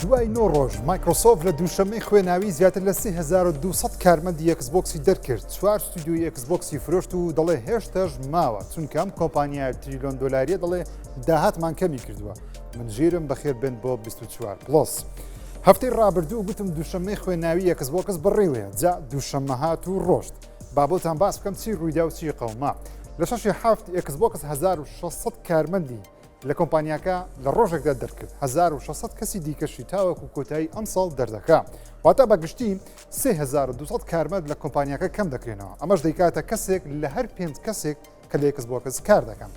دوای 9 ڕۆژ مایکرۆسۆفت لە دووشەمەی خوێناوی زیاتر لە 3200 کارمەندی ئەکسبۆکسی دەرکرد. 4 ستودیۆی ئەکسبۆکسی فرۆشت و دەڵێ هێشتاش ماوە، چونکە ئەم کۆمپانیای تریلیۆن دۆلاریە دەڵێ داهاتمان کەمی کردووە. من ژیرم بەخێر بن بۆ 24 پلس. هەفتەی ڕابردوو گوتم دووشەمەی خوێناوی ئەکسبۆکس بڕێوەیە، جا دووشەمە هات و ڕۆژت. با بۆتان باس بکەم چی ڕوویدا و چی قەوما. لە 6 ئەکسبۆکس 1600 کارمەندی لە کۆمپانیاکە لە ڕۆژێکدا دەرکرد. 1600 کەسی دیکەشی تاوەکو کۆتایی ئەم ساڵ دەردەکە. واتە بەگشتی 3200 کارمەند لە کۆمپانیاکە کەم دەکرێنەوە. ئەمەش دەیکاتە کەسێک لە هەر 5 کەسێک کە لە ئەکسبۆکس کار دەکەن.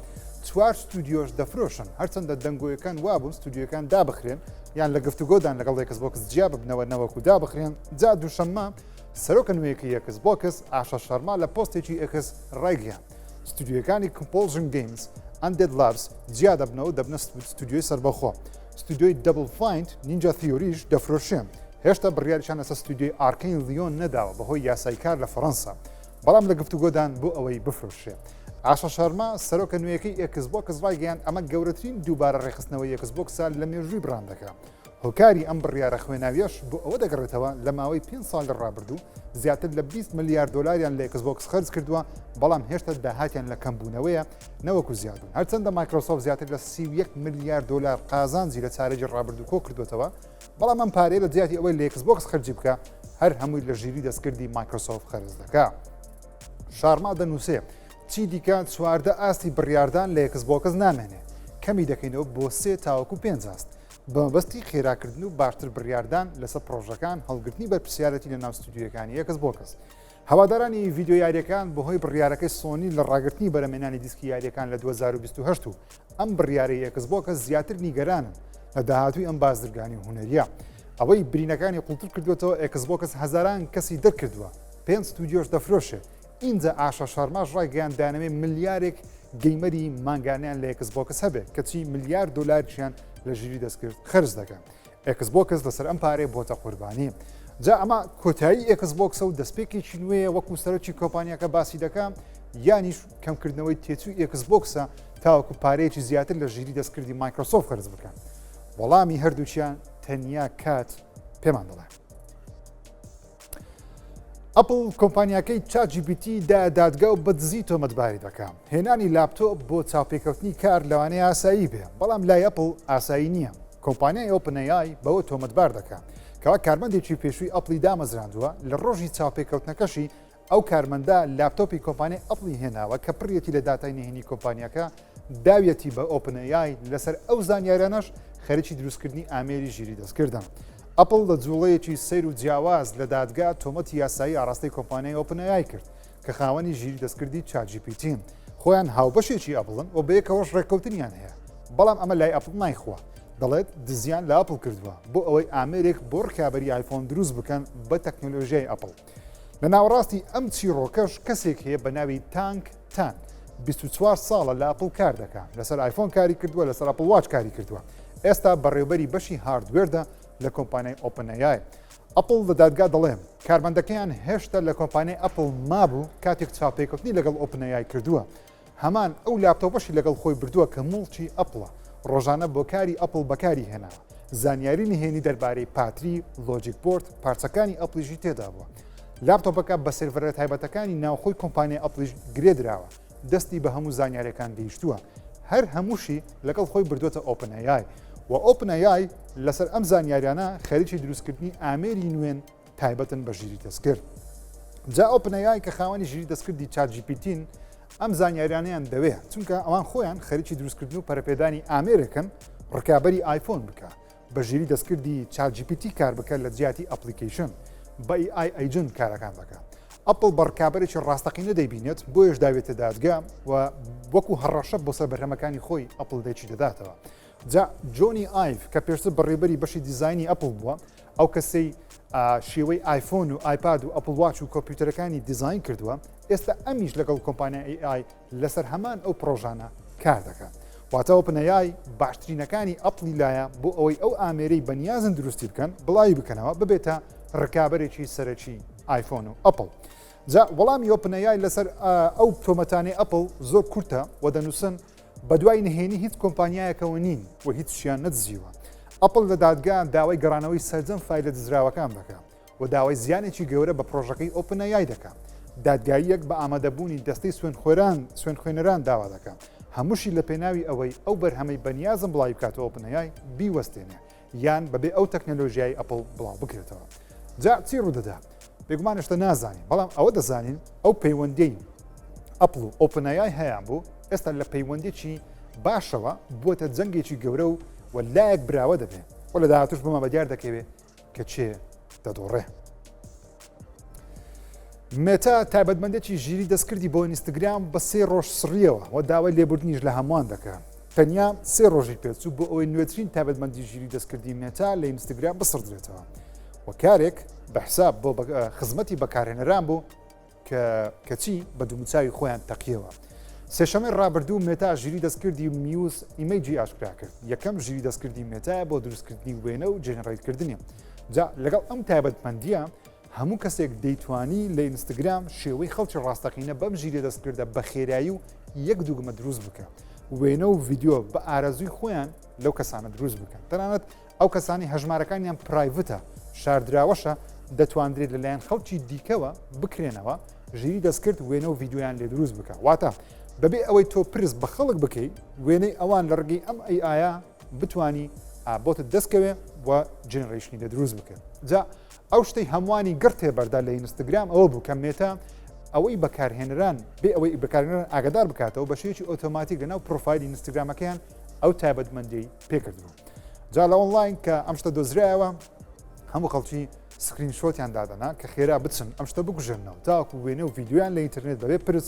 4 ستودیۆش دەفرۆشن، هەرچەندە دەنگۆیەکان وابوون ستودیۆکان دابخرێن یان لە گفتوگۆدان لەگەڵ ئەکسبۆکس جیا ببنەوە نەوەکو دابخرێن. جا دووشەممە سەرۆکە نوێیەکەی ئەکسبۆکس ئاشە شەرما لە پۆستێکی ئەکس ڕایگەیان. ستودیۆکانی کۆمپۆژن گەیمز ئەندێد لابس جیا دەبنەوە دەبنە ستودیۆی سەربەخۆ. ستودیۆی دەبل فاینت نینجا تیۆریش دەفرۆشێن. هێشتا بڕیاریشان لەسەر ستودیۆی ئارکەین لیۆن نەداوە بەهۆی یاسای کار لە فەڕەنسا، بەڵام لە گفتوگۆدان بۆ ئەوەی بفرۆشێ. ئاشە شەرما سەرۆکە نوێیەکەی ئەکسبۆکس ڕایگەیان ئەمە گەورەترین دووبارە ڕێخستنەوەی ئەکسبۆکسە لە مێژووی براندەکە. هۆکاری ئەم بڕیارە خوێناویەش بۆ ئەوە دەگەڕێتەوە لە ماوەی 5 ساڵ ڕابردوو زیاتر لە 20 ملیارد دۆلاریان لە ئەکسبۆکس خەرج کردووە، بەڵام هێشتا داهاتیان لە کەمبوونەوەیە نەوەکو زیادون. هەرچەندە مایکرۆسۆفت زیاتر لە 31 ملیارد دۆلار قازانجی لە چارەی ڕابردوو کۆ کردوێتەوە، بەڵام ئەم پارەیە لە جیاتی ئەوەی لە ئەکسبۆکس خەرجی بکە هەر هەمووی لە ژیری دەستکردی مایکرۆسۆفت خەرج دەکا. شارما دەنووسێ چی دیکە چواردە ئاستی بڕیاردان لە ئەکسبۆکس نامێنێ، کەمی دەکەینەوە بۆ 3 تاوەکو 5 ئاست. بەمەبەستی خێراکردن و باشتر بڕیاردان لەسەر پرۆژەکان هەڵگرتنی بەرپرسیارەتی لە ناو ستودیۆکانی ئەکسبۆکس. هەوادارانی ڤیددیۆ یاریەکان بەهۆی بڕیارەکەی سۆنی لە ڕاگررتنی بەرەمێنانی دیسکی یاریەکان لە 2028 و ئەم بڕیارەی ئەکسبۆکس زیاتر نیگەرانن لە داهاتووی ئەم بازرگانی هوەریە. ئەوەی برینەکانی قوڵتر کردوێتەوە ئەکسبۆکس هەزاران کەسی دەرکردووە، 5 ستودیۆش دەفرۆشێ. ئینجا ئاشە شەرماش ڕایگەیان دانەوێ ملیارێک گەیمەری مانگانیان لە ئەکسبۆکس هەبێت کەچی ملیار دۆلاریان لە ژیری دەستکرد خرج دەکەن. ئەکسبۆکس لەسەر ئەم پارەی بۆتە قوربانی. جا ئەمە کۆتایی ئەکسبۆکسە و دەستپێکێکی نوێیە وەکو سەرۆکی کۆمپانیاکە باسی دەکەم، یانیش کەمکردنەوەی تێچووی ئەکسبۆکسە تاوەکو پارەیەکی زیاتر لە ژیری دەستکردی مایکرۆسۆفت خرج بکەن. وەڵامی هەردووچیان تەنیا کات پێمان دەڵێ. ئەپڵ کۆمپانیاکەی ChatGPT دادگا و بەدزی تۆمەتباری دەکەم. هێنانی لاپتۆپ بۆ چاوپێکەوتنی کار لەوانەیە ئاسایی بێ، بەڵام لای ئەپڵ ئاسایی نییە. کۆمپانیای ئۆپنەیای بەوە تۆمەتبار دەکەن کەوا کارمەندێکی پێشووی ئەپڵی دامەزراندووە لە ڕۆژی چاوپێکەوتنەکەشی ئەو کارمەندە لاپتۆپی کۆمپانیای ئەپڵی هێناوە کە پڕیەتی لە داتای نهێنی کۆمپانیاکە داویەتی بە ئۆپنەیای لەسەر ئەو زانیارانەش خەریکی دروستکردنی ئامێری ژیری دەستکردن. ئەپڵ لە جوڵەیەکی سیر و جیاواز لە دادگا تۆمەتی یاسایی ئاراستەی کۆمپانیای ئۆپنەیای کرد کە خاوەنی ژیری دەستکردی ChatGPT خۆیان هاوبەشێکی ئەپڵن و بەیەکەوەش ڕێککەوتنیان هەیە، بەڵام ئەمە لای ئەپڵ نایخوا، دەڵێت دزیان لە ئەپڵ کردووە بۆ ئەوەی ئامێرێک بۆ ڕکابەری آیفۆن دروست بکەن بە تەکنۆلۆژیای ئەپڵ. لە ناوەڕاستی ئەم چیرۆکەش کەسێک هەیە بە ناوی تانک تان 24 ساڵە لە ئەپڵ کار دەکات، لەسەر آیفۆن کاری کردووە، لەسەر ئەپڵ واچ کاری کردووە. ئێستا بەڕێوبەری بەشی هاردوێردا لە کۆمپانیای ئۆپنەیای. ئەپڵ لە دادگا دەڵێم کارمەندەکەیان هێشتا لە کۆمپانیای ئەپڵ مابوو کاتێک چاوپێکەوتنی لەگەڵ ئۆپنەیای کردووە. هەمان ئەو لاپتۆپەشی لەگەڵ خۆی بردووە کە موڵکی ئەپڵە، ڕۆژانە بۆ کاری ئەپڵ بەکاری هێناوە. زانیاری نهێنی دەربارەی پاتری، لۆجیک بۆرد، پارچەکانی ئەپڵیژی تێدا بووە. لاپتۆپەکە بە سێڤەرە تایبەتەکانی ناوخۆی کۆمپانیای ئەپڵیژ گرێدراوە، دەستی بە هەموو زانیاریەکان گەیشتووە. هەر هەمووشی لەگەڵ خۆی بردوێتە ئۆپنەیای. و ئۆپنەیای لەسەر ئەم زانیاریانە خەریکی دروستکردنی ئامێری نوێن تایبەتن بە ژیری دەستکرد. جا ئۆپنەیای کە خاوەنی ژیری دەستکردی ChatGPT ئەم زانیاریانیان دەوێت، چونکە ئەوان خۆیان خەریکی دروستکردن و پەرەپێدانی ئامێرەکەن ڕکابەری آیفۆن بکە، بە ژیری دەستکردی ChatGPT کار بکە لە جیاتی ئەپلیکیشن بە AI ئەیجنت کارەکان دەکات. ئەپڵ بەڕکابەرێکی ڕاستەقینە دەیبینێت، بۆیش داوێتە دادگا و وەکو هەڕەشە بۆ سەر بەرهەمەکانی خۆی ئەپڵ دەیچی دەداتەوە. جا جۆنی ئایف کە پێشتر بەڕێبەری بەشی دیزایانی ئەپڵ بووە، ئەو کەسەی شێوەی آیفۆن و آیپاد و ئەپڵ واچ و کۆمپیوتەرەکانی دیزاین کردووە، ئێستا ئەمیش لەگەڵ کۆمپانیای AI لەسەر هەمان ئەو پرۆژانە کار دەکات. واتە ئۆپنەیای باشترینەکانی ئەپڵی لایە بۆ ئەوەی ئەو ئامێرەی بەنیازن دروستی بکەن بڵاوی بکەنەوە ببێتە ڕکابەرێکی سەرەکی آیفۆن و ئەپڵ. جا وەڵامی ئۆپنەیای لەسەر ئەو تۆمەتانی ئەپڵ زۆر کورتە و دەنووسن بە دوای نهێنی هیچ کۆمپانیایەکەوە نین و هیچ شیان نەدزیوە. ئەپڵ لە دادگا داوای گەڕانەوەی سەرجەم فایلە دزراوەکان دەکات و داوای زیانێکی گەورە بە پرۆژەکەی ئۆپنەیای دەکات. دادگاییەک بە ئامادەبوونی دەستەی سوێن خوێنەران داوا دەکات هەمووشی لە پێناوی ئەوەی ئەو بەرهەمەی بەنیازم بڵاوی بکاتەوە ئۆپنەیای بیوەستێنێ یان بەبێ ئەو تەکنەلۆژیای ئەپڵ بڵاو بکرێتەوە. جا چی ڕوودەدا؟ بێگومانشتە نازانین بەڵام ئەوە دەزانین ئەو پەیوەندەی ئەپڵ و ئۆپنەیای هەیان بوو ئێستا لە پەیوەندێکی باشەوە بووە جەنگێکی گەورە و لایەک براوە دەبێت و لە داهاتوش بمە بەدیار دەکەوێت کە چێ دەدۆڕێ. مێتا تایبەتمەندێکی ژیری دەستکردی بۆ ئینستاگرام بە 3 ڕۆژ سڕیەوە و داوای لێبوردنیش لە هەمووان دەکات. تەنیا 3 ڕۆژی پێچوو بۆ ئەوەی نوێترین تایبەتمەندی ژیری دەستکردی مێتا لە ئینستاگرام بسڕدرێتەوە و کارێک بە حساب بۆ خزمەتی بەکارهێنەران بوو کەچی بە دوومچاوی خۆیان تەقیەوە. سێشەمەی ڕابردوو مێتا ژیری دەستکردی میوس ئیمەیجی ئاشکرا کرد. یەکەم ژیری دەستکردی مێتایە بۆ دروستکردنی وێنە و جێنەڕێتکردنی. جا لەگەڵ ئەم تایبەتمەندیە هەموو کەسێک دەیتوانی لە ئینستاگرام شێوەی خەڵکی ڕاستەقینە بەم ژیری دەستکردە بە خێرایی و یەک دووگمە دروست بکە. وێنە و ڤیددیۆ بە ئارەزوی خۆیان لەو کەسانە دروست بکەن. تەنانەت ئەو کەسانی هەژمارەکانیان پرایڤتە شاردراوەشە دەتواندرێت لەلایەن خەڵکی دیکەوە بکرێنەوە ژیری دەستکرد وێنە و ڤیددیۆیان لێ دروست بکە. واتە بەبێ ئەوەی تۆ پرس بە خەڵک بکەیت وێنەی ئەوان لە ڕگەی ئەم ئەیە بتانی بۆتە دەستکەوێ و جنریشنی لە دروست بکەن. جا ئەو شتەی هەمووانی گرتێ بەردا لە ئینستاگرام ئەوە بوو کە مێتا ئەوەی بەکارهێنەران بێ ئەوەی بەکارهێنەران ئاگادار بکاتەوە بە شێوکی ئۆتۆماتیک لەناو پرۆفایلی ئینستاگرامەکەیان ئەو تایبەتمەندی پێکردووە. جا لە ئۆنلاین کە ئەم شتە دۆزرایەوە هەموو خەڵکی سکرین شۆتیان دادەنا کە خێرا بچن ئەم شتە بگوژێنەوە تاکو وێنە و ڤیددیۆیان لە ئینتەرنێت بەبێ پرس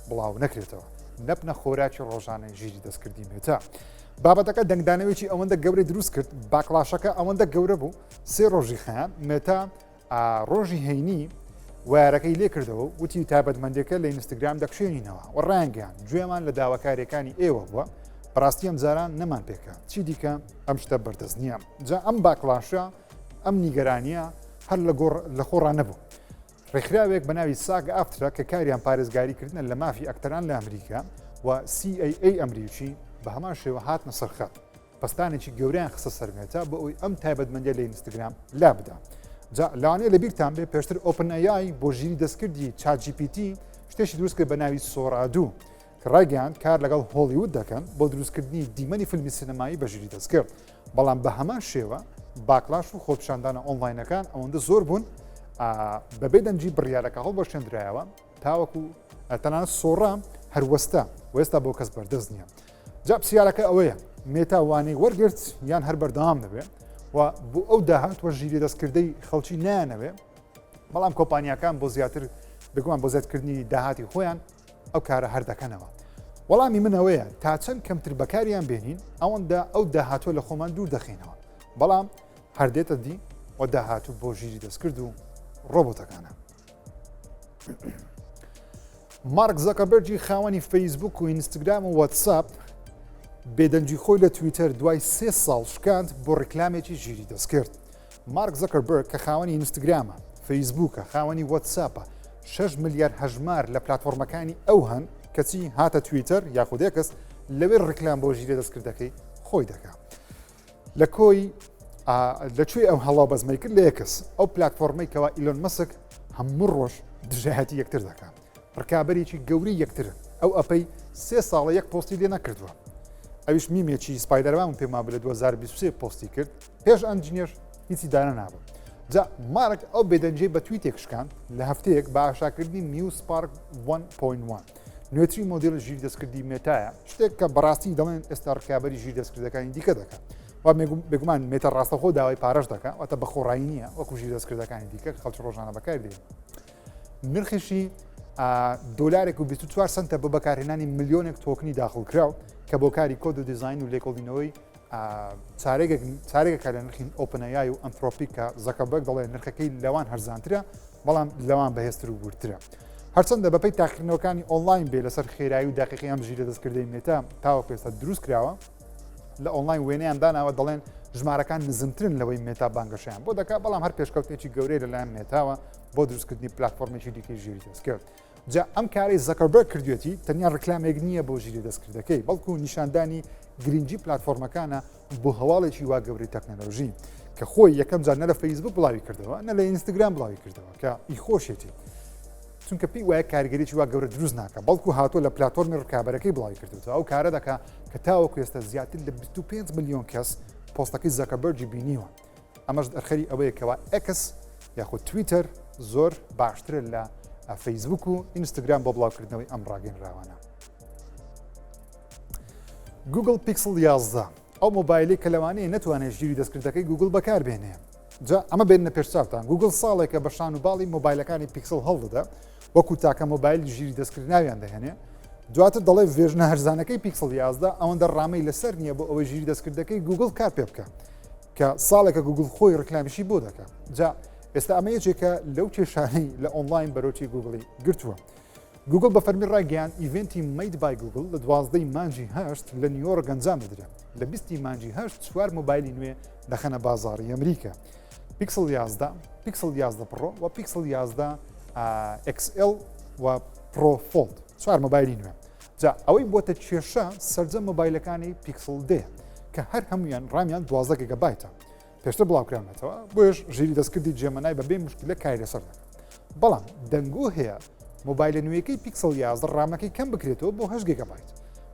بڵاو نەکرێتەوە نەبنە خۆراکی ڕۆژانەی ژیری دەستکردی مێتا. بابەتەکە دەنگدانەوەیکی ئەوەندە گەورەی دروست کرد باکلاشەکە ئەوەندە گەورە بوو 3 ڕۆژی خەیان مێتا ڕۆژی هەینی وارەکەی لێ کردەوە وتی تایبەتمەندەکە لە ئینستاگرام دەکشێنینەوە و ڕانگەیان گوێمان لە داواکاریەکانی ئێوە بووە بەڕاستی ئەم جاران نەمان پێکە چی دیکە ئەم شتە بەردەست نییە. جا ئەم باکلاشە ئەم نیگەرانیە هەر لە خۆڕان نەبوو. ڕێکخراوێک بە ناوی ساگ ئافترە کە کاریان پارێزگاریکردنە لە مافی ئەکتەران لە ئەمریکا و CIA ئەمریکی بە هەمان شێوە هاتنە سەرخەت پستانێکی گەوریان خسە سەرمێتە بۆ ئەوی ئەم تایبەتمەندە لە ئینستاگرام لا بدا. جا لەوانەیە لە بیرتان بێ پێشتر ئۆپنەیای بۆ ژیری دەستکردی ChatGPT شتێکی دروست کرد بە ناوی سۆرادوو کە ڕایگەیان کار لەگەڵ هۆلیوود دەکەن بۆ دروستکردنی دیمەنی فیلمی سینەمایی بە ژیری دەستکرد. بەڵام بە هەمان شێوە باکلاش و خۆپشاندانە ئۆنلاینەکان ئەوەندە زۆر بوون بەبێ دەنجی بڕیارەکە هەڵ بەشێنرایەوە تاوەکو تەنانەت سۆڕە هەروەستا و ئێستا بۆ کەس بەردەست نییە. جا پرسیارەکە ئەوەیە مێتا وانەی وەرگرت یان هەر بەردەوام دەبێت و بۆ ئەو داهاتوە ژیری دەستکردەی خەڵکی نانەوێ بەڵام کۆمپانیەکان بۆ زیاتر بگومان بۆ زیادکردنی داهاتی خۆیان ئەو کارە هەر دەکەنەوە. وەڵامی منەوەیە تا چەند کەمتر بەکاریان بێنین ئەوەندا ئەو داهاتوە لە خۆمان دوور دەخینەوە بەڵام هەردێتە دی و داهاتوو بۆ ژیری دەستکرد و ڕۆبۆتەکانە. مارک زەکەبەرجی خاوەنی فەیسبوک و ئینستاگرام و واتساپ بێدەنجی خۆی لە تویتەر دوای 3 ساڵ شکاند بۆ ڕێکلامێکی ژیری دەستکرد. مارک زەکەربەرگ کە خاوەنی ئینستاگرامە، فەیسبوکە، خاوەنی واتساپە 6 ملیار هەژمار لە پلاتفۆرمەکانی ئەو هەن کەچی هاتە تویتەر یاخودێ کەس لەوێ ڕێکلام بۆ ژیری دەستکردەکەی خۆی دەکات. لە کۆی لەکوێ ئەو هەڵا بەزمەی کرد لە یەکەس ئەو پلاتفۆرمەی کەوا ئیلۆن مەسک هەموو ڕۆژ دژایەتی یەکتر دەکات. ڕکابەرێکی گەوری یەکتر ئەو ئەپەی 3 ساڵە یەک پۆستی لێ نەکردووە. ئەویش میمێکی سپایدەرمان پێما لە 2023 پۆستی کرد پێش ئەنجینێر هیچی دانە نابوو. جا مارک ئەو بێدەنجەی بە تویتێک شکاند لە هەفتەیەک بە ئاشاکردنی نیوز پارک 1.1 نوێتری مۆدل ژیری دەستکردی مێتایە شتێک کە بەڕاستی دەڵێن ئێستا ڕکابەری ژیری دەستکردەکانی دیکە دەکات. و بگومان مێتە ڕاستەخۆ داوای پارەش دەکات واتە بە خۆڕایی نییە وەکو ژیری دەستکردەکانی دیکە خەڵکی ڕۆژانە بەکاردێن. نرخیشی دۆلارێک و 24 سنتە بە بەکارهێنانی ملیۆنێک تۆکنی داخڵکراو کە بۆ کاری کۆد و دیزاین و لێکۆڵینەوەی چارێکە لە نرخی ئۆپنەیای و ئەنترۆپیکە زەکەبەرگ دەڵێ نرخەکەی لەوان هەرزانترە بەڵام لەوان بەهێزتر و ورترە. هەرچەندە بەپەی تاقیکردنەوەکانی ئۆنلاین بێ لەسەر خێرایی و داقیقی ئەم ژیرە دەستکردەی مێتا تاوە پێستا دروست کراوە لە ئۆنلاین وێنەیان داناوە دەڵێن ژمارەکان نزمترن لەوەی مێتا بانگەشیان بۆ دەکات بەڵام هەر پێشکەوتێکی گەورەی لەلایەن مێتاوە بۆ دروستکردنی پلتفۆرمێکی دیکەی ژیری دەستکرد. جا ئەم کارەی زەکەربەرگ کردوێتی تەنیا ڕکلامێک نییە بۆ ژیری دەستکردەکەی بەڵکو نیشاندانی گرنگجی پلتفۆرمەکانە بۆ هەواڵێکی وا گەوری تەکنەلۆژی کە خۆی یەکەم جار نە لە فەیسبوک بڵاوی کردەوە نە لە ئینستاگرام بڵاوی کردەوە کە ئیخۆشێتی چونکە پێی وایە کاریگەریی وا گەورە دروست ناکە بەڵکو هاتۆ لە پلتفۆرمی ڕکابەرەکەی بڵاوی کردوێتەوە ئەو کارە دەکا کە تاوەکو ئێستا زیاتر لە 25 ملیۆن کەس پۆستەکەی زەکەربەرگی بینیوە ئەمەش دەرخەری ئەوەیەکەوە ئەکس یاخود تویتر زۆر باشترە لە فەیسبوک و ئینستاگرام بۆ بڵاوکردنەوەی ئەم ڕاگەنراوانە. گوگل پیکسل 11 ئەو مۆبایلی کە لەوانەیە نەتوانێت ژیری دەستکردەکەی گوگل بەکاربێنێ. جا ئەمە بێنە پێشچاوتان گوگل ساڵێکە بە شان و باڵی مۆبایلەکانی پیکسل هەڵدەدا وەکو تاکە مۆبایلی ژیری دەستکردناویان دەهێنێ دواتر دەڵێ ڤێژنە هەرزانەکەی پیکسل 11 ئەوەندە ڕامەی لەسەر نییە بۆ ئەوەی ژیری دەستکردەکەی گوگل کار پێ بکە کە ساڵێکە گوگل خۆی ڕکلامیشی بۆ دەکات. جا ئێستا ئەمە یەکێکە لەو کێشانەی لە ئۆنلاین بەرۆکی گوگڵی گرتووە. گوگل بە فەرمی ڕاگەیان ئیڤنتی مەید بای گوگل لە 12 مانجی هەشت لە نیویۆرک ئەنجام دەدرێت. لە 20 مانجی هەشت چوار مۆبایلی نوێ دەخەنە بازاڕی ئەمریکا. پیکسل 11 پیکسل 11 پرۆ و پیکسل 11 XL و پرۆ فۆلد چوار مۆبایلی نوێ. جا ئەوەی بۆتە کێشە سەرجەم مۆبایلەکانی پیکسل دێ کە هەر هەمویان ڕامیان 12 گیگابایتە. پێشتر بڵاوکراونەتەوە بۆش ژیری دەستکردی جێمەنای بەبێ مشکلە کاری لەسەر دەکات. بەڵام دەنگۆ هەیە مۆبایلە نوێیەکەی پیکسل 11 ڕامەکەی کەم بکرێتەوە بۆ 8 گیگابایت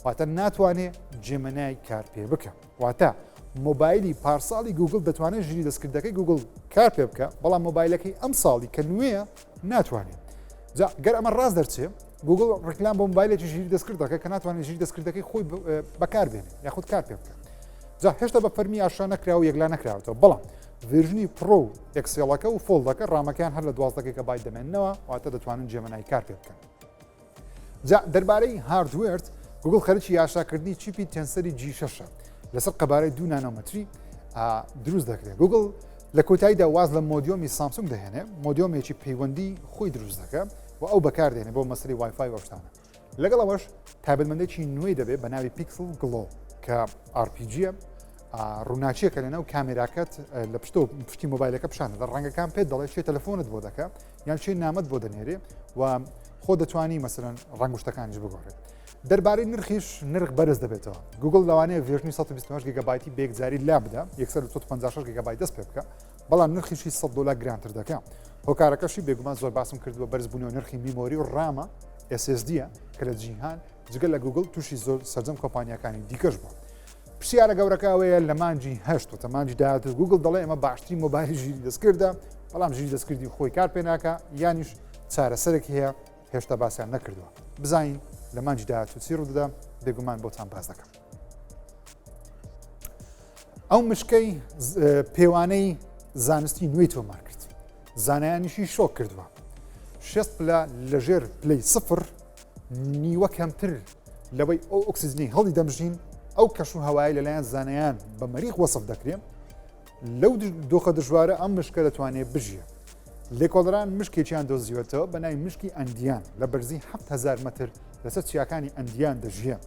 واتە ناتوانێت جێمەنای کار پێ بکە واتە مۆبایلی پارساڵی گوگل دەتوانێت ژیری دەستکردەکەی گوگل کار پێ بکە بەڵام مۆبایلەکەی ئەم ساڵی کە نوێیە ناتوانێت. جا گەر ئەمە ڕاست دەرچێ گوگل ڕکلام بۆ مۆبایلێکی ژیری دەستکردەکە کە ناتوانێت ژیری دەستکردەکەی خۆی بەکاربێنێت یاخود کار پێ بکە. جا هێشتا بە فەرمی ئاشا نەکراوە و یەکلا نەکراوەتەوە بەڵام ڤێژنی پرۆ و ئەکسێڵەکە و فۆڵدەکە ڕامەکەیان هەر لە 12 گیگابایت دەمێننەوە واتە دەتوانن جێمەنای کار پێ بکەن. جا دەربارەی هاردوێرت گوگل خەرجی یاشاکردنی چیپی تێنسەری G6 لەسەر قەبارەی 2 نانۆمەتری دروست دەکرێت. گوگل لە کۆتاییدا واز لە مۆدیۆمی سامسونگ دەهێنێ مۆدیۆمێکی پەیوەندی خۆی دروست دەکە و ئەو بەکاردێنێ بۆ مەسەری وایفای وەشتانە. لەگەڵ ئەوەش تابلمەندێکی نوێی دەبێت بە ناوی پیکسل گلۆ کە RPG ڕووناچیەکە لەناو کامێراکەت لە پشتی مۆبایلەکە پیشانە لە ڕەنگەکان پێت دەڵێ چێ تەلەفۆنت بۆ دەکە یان چێ نامەت بۆ دەنێرێ و خۆ دەتوانی مەسەرەن ڕنگشتەکانیش بگۆڕێت. دەربارەی نرخیش نرخ بەرز دەبێتەوە. گوگل لەوانەیە ڤێژنی 128 گیگابایتی بێکجاری لا بدا یەکسەر 156 گیگابایت دەست پێ بکە بەڵام نرخیشی $100 گرانتر دەکە. هۆکارەکەشی بێگومان زۆر باسم کردووە بەرزبوونەوە نرخی میمۆری و ڕامە SSDە کە لە جیهان جگە لە گوگل تووشی زۆر سەرجەم کۆمپانیەکانی دیکەش بوو. پرسیارە گەورەکەوەیە لە مانجی هەشت و تەمانجی داهاتوو گوگل دەڵێ ئەمە باشترین مۆبایلی ژیری دەستکردە بەڵام ژیری دەستکردی خۆی کار پێ ناکە یانیش چارەسەرێکی هەیە هێشتا باسییان نەکردووە. بزانین لە مانجی داهاتوو چی ڕوودەدا بێگومان بۆتان باس دەکەم. ئەو مشکەی پێوانەی زانستی نوێی تۆمار کرد زانایانیشی شۆک کردووە 6 پلە لەژێر پلەی سفر نیوە کەمتر لەوەی ئەو ئۆکسیجنی هەڵی دەمژین ئەو کەش و هەوای لەلایەن زانایان بە مەریخ وەسف دەکرێن لەو دۆخە دژوارە ئەم مشکە دەتوانێت بژیە. لێکۆڵەران مشکێکیان دۆزیوەتەوە بە ناوی مشکی ئەندیان لە بەرزی 7000 متر لەسەر چیاکانی ئەندیان دەژیە.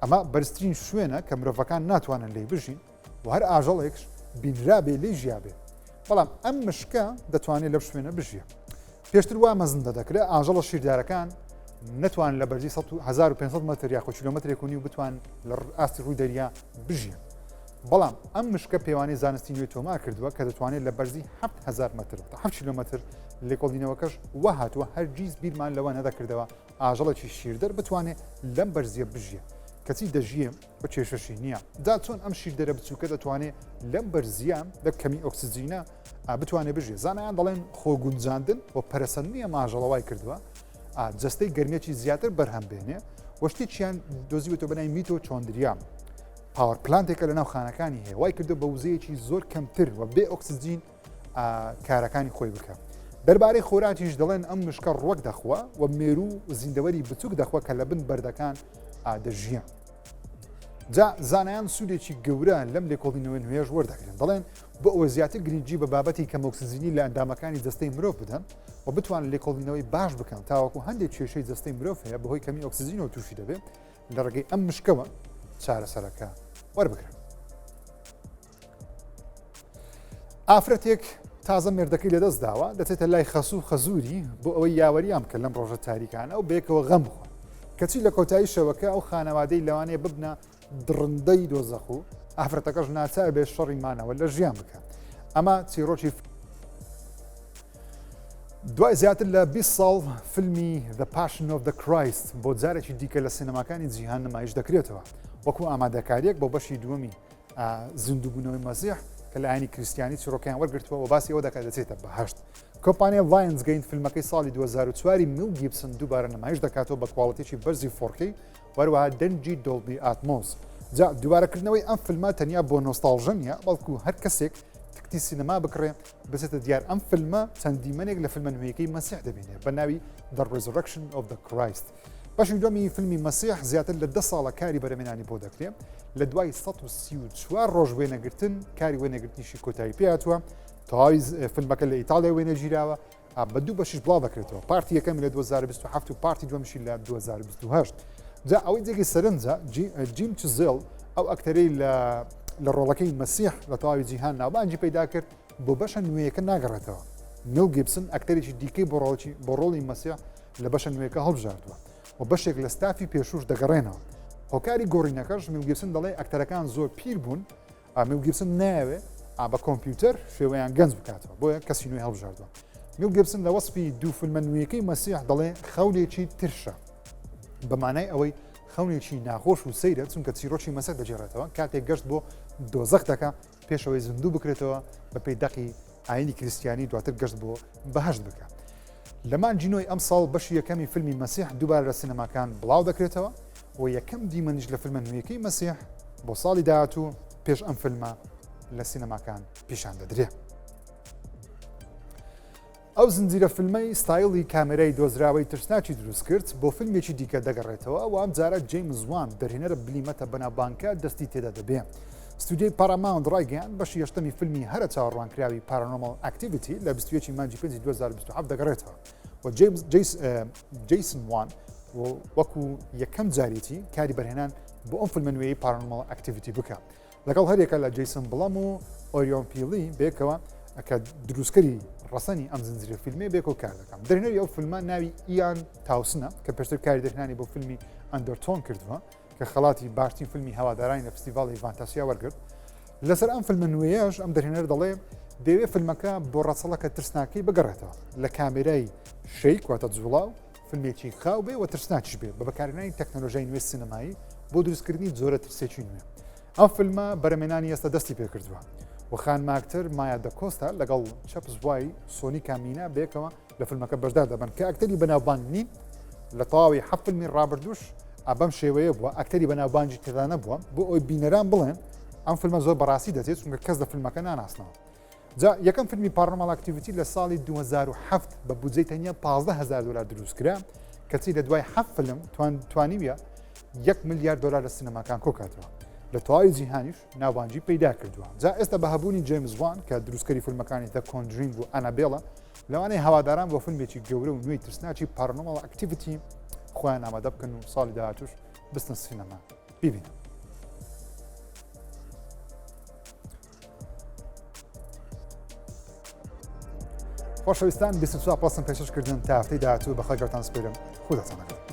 ئەمە بەرزترین شوێنە کە مرۆڤەکان ناتوانن لێی بژین و هەر ئاژەڵێکش بینرابێ لێی ژیابێ بەڵام ئەم مشکە دەتوانێت لەو شوێنە بژیە. پێشتر وا مەزن دەکرێت ئاژەڵە شیردارەکان نتوان لە بەرزی 1500 متر یاخۆ کیلۆمەترێک و نیو بتوان لە ئاستی ڕووی دەریا بژیە بەڵام ئەم مشکە پێوانی زانستی نوێی تۆمار کردووە کە دەتوانێت لە بەرزی 7000 متر 7 کیلۆمەتر لێکۆڵینەوەکەش وە هاتووە هەرگیز بیرمان لەوە نەدەکردەوە ئاژەڵێکی شیردەر بتوانێت لەم بەرزیە بژیە کەچی دەژیە بە کێشەشی نییە دا چۆن ئەم شیردەرە بچووکە دەتوانێت لەم بەرزیان لە کەمی ئۆکسیجینە بتوانێت بژێ. زانایان دەڵێن خۆگونجاندن بۆ پەرەسەندنیە ماژەڵەوای کردووە جستەی گەرمێکی زیاتر بەرهەم بێنێ وەشتێکیان دۆزیوەتەوە بەنای میتۆ چۆندریان پاوەر پلانتێکە لە ناو خانەکانی هەیە وای کردو بە وزەیەکی زۆر کەمتر و بێ ئۆکسیجین کارەکانی خۆی بکە. دەربارەی خۆراکیش دەڵێن ئەم مشکە ڕوەک دەخوا و مێرو و زیندەوەری بچووک دەخوا کە لە بن بەردەکان دەژیان. جا زانایان سوودێکی گەورە لەم لێکۆڵینەوەی نوێژ وەردەگرن دەڵێن بۆ ئەوە زیاتر گرنگجی بە بابەتی کەم ئۆکسیجینی لە ئەندامەکانی جستەی مرۆڤ بدەن و بتوان لێکۆڵینەوەی باش بکەن تاوەکو هەندێک کێشەی جستەی مرۆڤ هەیە بەهۆی کەمی ئۆکسیجینەوە تووشی دەبێت لە ڕێگەی ئەم مشکەوە چارەسەرەکە وەربگرن. ئافرەتێک تازە مێردەکەی لەدەست داوە دەچێتە لای خەسوو خەزووری بۆ ئەوەی یاوەریام کە لەم ڕۆژە تاریکانە و بێکەوە غەم بخۆن کەچی لە کۆتایی شەوەکە ئەو خانەوادەی لەوانەیە ببنە درڕندەی دۆزەخ و ئافرەتەکەش ناچار بێ شەڕی مانەوە لە ژیان بکە ئەمە چیرۆکی دوای زیاتر لە 20 ساڵ فیلمی The Passion of the Christ بۆ جارێکی دیکە لە سینەماکانی جیهان نمایش دەکرێتەوە وەکو ئامادەکاریەک بۆ بەشی دووەمی زیندووبوونەوەی مەسیح کە لە ئاینی کریسیانی چیرۆکیان وەرگرتووە و باسی ئەوە دەکات دەچێتە بەهەشت کۆمپانیا ڤایەنسگەین فیلمەکەی ساڵی 2004 میل گیبسن دووبارە نمایش دەکاتەوە بە کواڵەتێکی بەرزی 4K وەروەها دەنجی دۆڵبی ئاتمۆس جا دووبارەکردنەوەی ئەم فیلمە تەنیا بۆ نۆستاڵژە نیە بەڵکو هەر کەسێک تکتی سینەما بکڕێ بچێتە دیار ئەم فیلمە چەند دیمەنێک لە فیلمە نوێیەکەی مەسیح دەبینێت بە ناوی The Resurrection of the Christ بەشی دومی فیلمی مەسیح زیاتر لە 10 ساڵە کاری بەرەمێنانی بۆ دەکرێت لە دوای 134 ڕۆژ وێنەگرتن کاری وێنەگرتنیشی کۆتایی پێهاتووە تەواوی فیلمەکە لە ئیتالیا وێنەگیراوە بە دوو بەشیش بڵاو دەکرێتەوە پارتی یەکەمی لە 2027 و پارتی دووەمیشی لە 2028 جا ئەوەی جێگی سەرنجە جیم چزێڵ ئەو ئەکتەرەی لە ڕۆڵەکەی مەسیح لە تەواوی جیهان ناوبانجی پەیدا کرد بۆ بەشە نوێیەکە ناگەڕێتەوە میل گیبسن ئەکتەرێکی دیکەی بۆ ڕۆڵی مەسیح لە بەشە نوێیەکە هەڵبژاردووە و بەشێک لە ستافی پێشوش دەگەڕێنەوە هۆکاری گۆڕینەکەش میل گیبسن دەڵێ ئەکتەرەکان زۆر پیر بوون میل گیبسن ناوێ بە کۆمپیوتەر شێوەیان گەنج بکاتەوە بۆیە کەسی نوێی هەڵبژاردووە میل گیبسن لە وەسپی دوو فیلمە نوێیەکەی مەسیح دەڵێ خەولێکی ترشە بەمانای ئەوەی خەونێکی ناخۆش و سەیرە چونکە چیرۆکی مەسیح دەجێڕێتەوە کاتێک گەشت بۆ دۆزەخ دەکا پێشەوەی زیندوو بکرێتەوە بە پێی دەقی ئاینی کریسیانی دواتر گەشت بۆ بەهەشت بکە لەمان جینۆی ئەم ساڵ بەشی یەکەمی فیلمی مەسیح دووبارە لە سینەماکان بڵاو دەکرێتەوە و یەکەم دیمەنیش لە فیلمە نوێیەکەی مەسیح بۆ ساڵی داهاتوو پێش ئەم فیلمە لە سینەماکان پیشان دەدرێت ئەو زنجیرە فیلمەی ستایلی کامێرای دۆزراوەی ترسناکی دروست کرد بۆ فیلمێکی دیکە دەگەڕێتەوە و ئەم جارە جیمز وان دەرهێنەرە بلیمەتە بەناوبانکە دەستی تێدا دەبێ ستودیۆی پاراماوند ڕایگەیان بەشی یەشتەمی فیلمی هەرە چاوەڕوانکراوی پارانۆمەڵ ئاکتیڤیتی لە 21 مانگی 2027 دەگەڕێتەوە و جیسن وان وەکو یەکەم جارێتی کاری بەرهێنان بۆ ئەم فیلمە نوێی پارانۆمەڵ ئاکتیڤیتی بکە لەگەڵ هەرێکە لە جیسن بڵەم و ئۆریۆن پیلی بێکەوە کە دروستکەری ڕەسەنی ئەم زنجیرە فیلمێ بێکۆ کار دەکەم دەرهێنەری ئەو فیلمە ناوی ئیان تاوسنە کە پێشتر کاری دەرهێنانی بۆ فیلمی ئەندەرتۆن کردووە کە خەڵاتی باشترین فیلمی هەوادارانی لە فستیڤاڵی ڤانتاسیا وەرگرت لەسەر ئەم فیلمە نوێیەش ئەم دەرهێنەر دەڵێ دەوێت فیلمەکە بۆ ڕەچەڵەکە ترسناکەی بگەڕێتەوە لە کامێرای شەیک واتە جوڵاو فیلمێکی خاو بێ و ترسناکیش بێت بە بەکارهێنانی تەکنۆلۆژیای نوێ سینەمایی بۆ دروستکردنی جۆرە ترسێکی نوێ ئەم فیلمە بەرەمێنانی ئێستا دەستی پێ کردووە و خان ماکتەر مایا دەکۆستا لەگەڵ چەپس وای سۆنی کامینە بێکەوە لە فیلمەکە بەشدار دەبن کە ئەکتەری بەناوبانگ نین لە تەواوی حەفت فیلمی ڕابردوش ئەبەم شێوەیە بووە ئەکتەری بەناوبانگی تێدا نەبووە بۆ ئەوی بینەران بڵێن ئەم فیلمە زۆر بەڕاستی دەچێت چونکە کەس لە فیلمەکە ناناسنەوە جا یەکەم فیلمی پارانۆمەڵ ئاکتیڤیتی لە ساڵی 2007 بە بودجەی تەنیا $15,000 دروستکرا کەچی لە دوای حەفت فیلم توانیویە $1 ملیارد لە سینەماکان کۆکاتەوە لە تەواوی جیهانیش ناوبانجی پەیدا کردووە جا ئێستا بە هەبوونی جیمز وان کە دروستکەری فیلمەکانی دە کۆنجرینگ و ئەنابێڵە لەوانەیە هەواداران بۆ فیلمێکی گەورە و نوێی ترسناکی پارانۆمەڵ ئاکتیڤیتی خۆیان ئامادە بکەن و ساڵی داهاتووش بستن سینەما ببینن خۆشەویستان 24 پڵسم پێشکەشکردن تا هەفتەی داهاتوو بەخێر گەورتان سپێرم خوداتان لەگەڵ